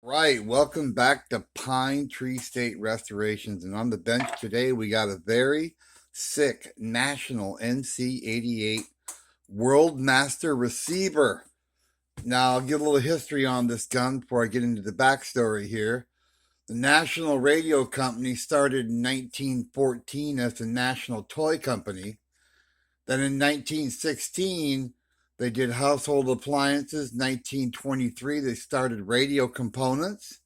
Right, welcome back to Pine Tree State Restorations. And on the bench today, we got a very sick national NC-88 Worldmaster receiver. Now, I'll give a little history on this gun before I get into the backstory here. The National Radio Company started in 1914 as the National Toy Company. Then in 1916, they did household appliances. 1923, they started radio components.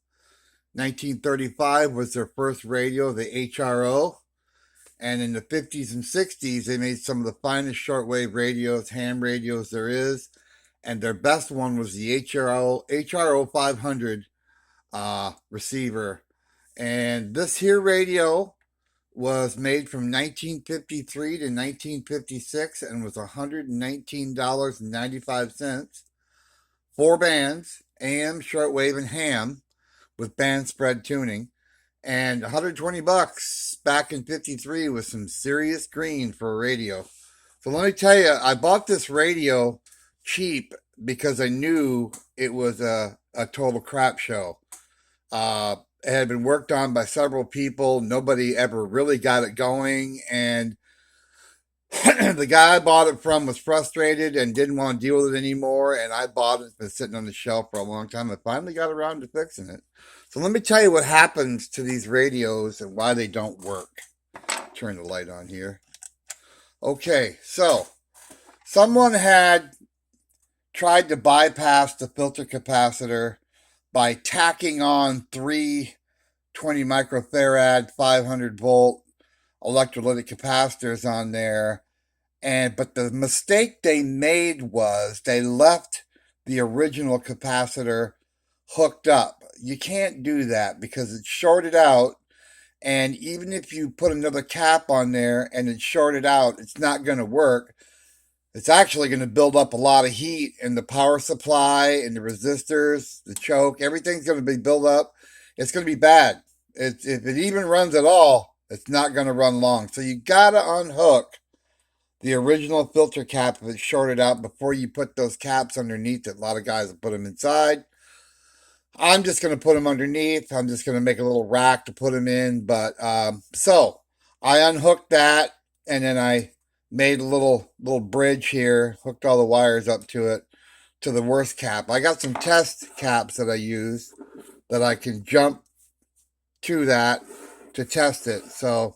1935 was their first radio, the HRO. And in the 50s and 60s, they made some of the finest shortwave radios, ham radios there is. And their best one was the HRO 500 receiver. And this here radio was made from 1953 to 1956 and was $119.95. Four bands, AM, shortwave, and ham, with band spread tuning, and 120 bucks back in 53 was some serious green for a radio. So let me tell you, I bought this radio cheap because I knew it was a total crap show. It had been worked on by several people. Nobody ever really got it going. And the guy I bought it from was frustrated and didn't want to deal with it anymore. And I bought it. It's been sitting on the shelf for a long time. I finally got around to fixing it. So let me tell you what happens to these radios and why they don't work. Turn the light on here. Okay, so someone had tried to bypass the filter capacitor by tacking on three 20 microfarad 500 volt electrolytic capacitors on there. But the mistake they made was they left the original capacitor hooked up. You can't do that because it's shorted out. And even if you put another cap on there and it's shorted out, it's not going to work. It's actually going to build up a lot of heat in the power supply and the resistors, the choke. Everything's going to be built up. It's going to be bad. If it even runs at all, it's not going to run long. So you got to unhook the original filter cap if it's shorted out before you put those caps underneath it. A lot of guys will put them inside. I'm just going to put them underneath. I'm just going to make a little rack to put them in. But so I unhooked that, and then I made a little bridge here, hooked all the wires up to it, to the worst cap. I got some test caps that I use that I can jump to that to test it. So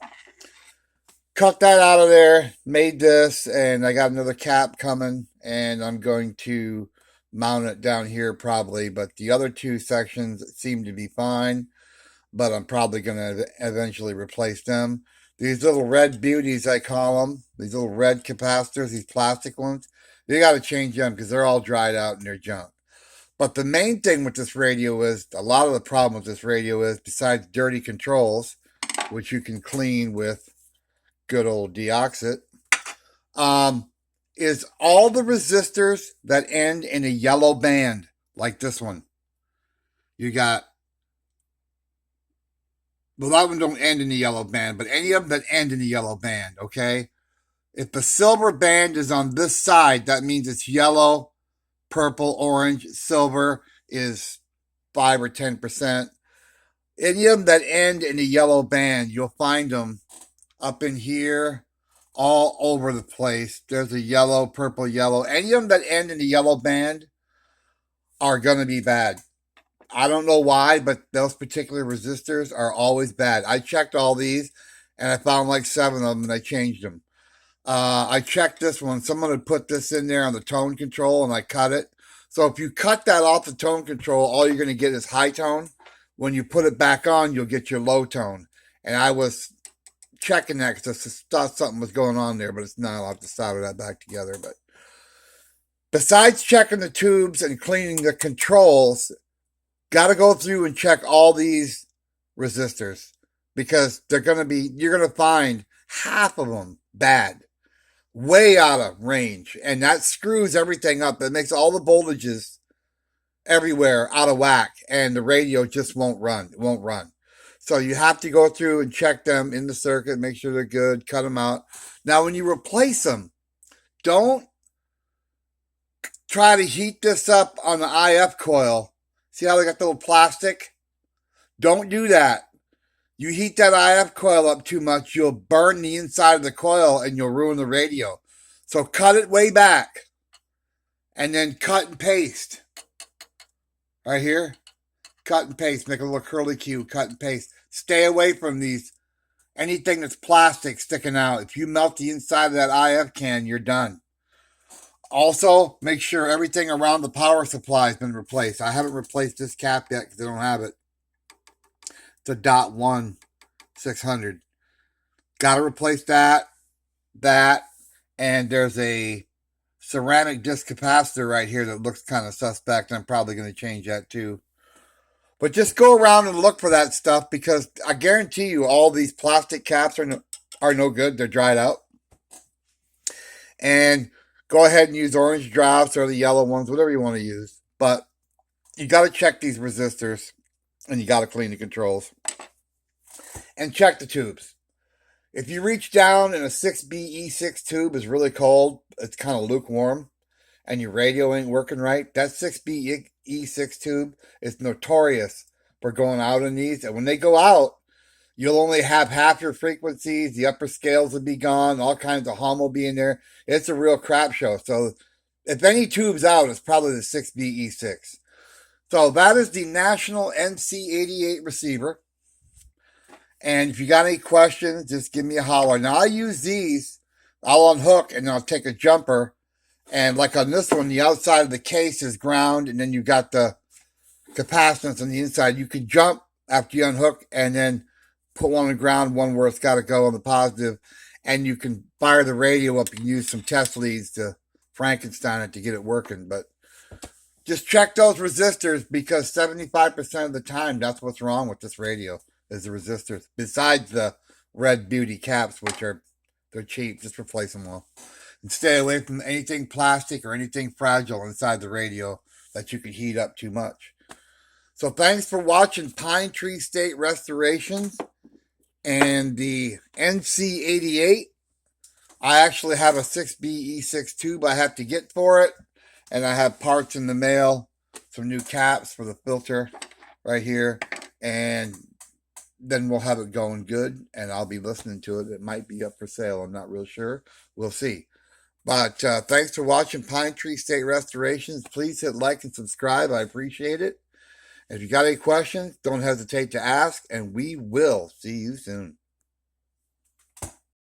cut that out of there, made this, and I got another cap coming, and I'm going to mount it down here probably, but the other two sections seem to be fine, but I'm probably going to eventually replace them. These little red beauties, I call them, these little red capacitors, these plastic ones, you got to change them because they're all dried out and they're junk. But the main thing with this radio is, a lot of the problem with this radio is, besides dirty controls, which you can clean with good old deoxit, is all the resistors that end in a yellow band, like this one. You got, well, that one don't end in the yellow band, but any of them that end in the yellow band, okay? If the silver band is on this side, that means it's yellow, purple, orange. Silver is 5 or 10%. Any of them that end in the yellow band, you'll find them up in here, all over the place. There's a yellow, purple, yellow. Any of them that end in the yellow band are going to be bad. I don't know why, but those particular resistors are always bad. I checked all these, and I found like 7 of them, and I changed them. I checked this one. Someone had put this in there on the tone control, and I cut it. So if you cut that off the tone control, all you're going to get is high tone. When you put it back on, you'll get your low tone. And I was checking that because I thought something was going on there, but it's not. I'll have to solder that back together. But besides checking the tubes and cleaning the controls, got to go through and check all these resistors because you're going to find half of them bad, way out of range, and that screws everything up. It makes all the voltages everywhere out of whack, and the radio just won't run. It won't run. So you have to go through and check them in the circuit, make sure they're good, cut them out. Now, when you replace them, don't try to heat this up on the IF coil See how they got the little plastic? Don't do that. You heat that IF coil up too much, you'll burn the inside of the coil and you'll ruin the radio. So cut it way back and then cut and paste. Right here, cut and paste. Make a little curly Q, cut and paste. Stay away from these, anything that's plastic sticking out. If you melt the inside of that IF can, you're done. Also, make sure everything around the power supply has been replaced. I haven't replaced this cap yet because I don't have it. It's a .1 600. Got to replace that, and there's a ceramic disc capacitor right here that looks kind of suspect. I'm probably going to change that too. But just go around and look for that stuff because I guarantee you all these plastic caps are no good. They're dried out. And go ahead and use orange drops or the yellow ones, whatever you want to use. But you got to check these resistors and you got to clean the controls. And check the tubes. If you reach down and a 6BE6 tube is really cold, it's kind of lukewarm, and your radio ain't working right, that 6BE6 tube is notorious for going out in these. And when they go out, you'll only have half your frequencies, the upper scales will be gone, all kinds of hum will be in there. It's a real crap show. So if any tube's out, it's probably the 6BE6. So that is the National NC-88 receiver. And if you got any questions, just give me a holler. Now, I use these. I'll unhook and I'll take a jumper. And like on this one, the outside of the case is ground. And then you got the capacitance on the inside. You can jump after you unhook and then put one on the ground, one where it's got to go on the positive. And you can fire the radio up and use some test leads to Frankenstein it to get it working. But just check those resistors because 75% of the time, that's what's wrong with this radio. Is the resistors, besides the red beauty caps, which they're cheap. Just replace them all. And stay away from anything plastic or anything fragile inside the radio that you can heat up too much. So thanks for watching Pine Tree State Restorations and the NC-88. I actually have a 6BE6 tube I have to get for it. And I have parts in the mail. Some new caps for the filter right here. And then we'll have it going good, and I'll be listening to it. It might be up for sale. I'm not real sure. We'll see. But thanks for watching Pine Tree State Restorations. Please hit like and subscribe. I appreciate it. If you got any questions, don't hesitate to ask, and we will see you soon.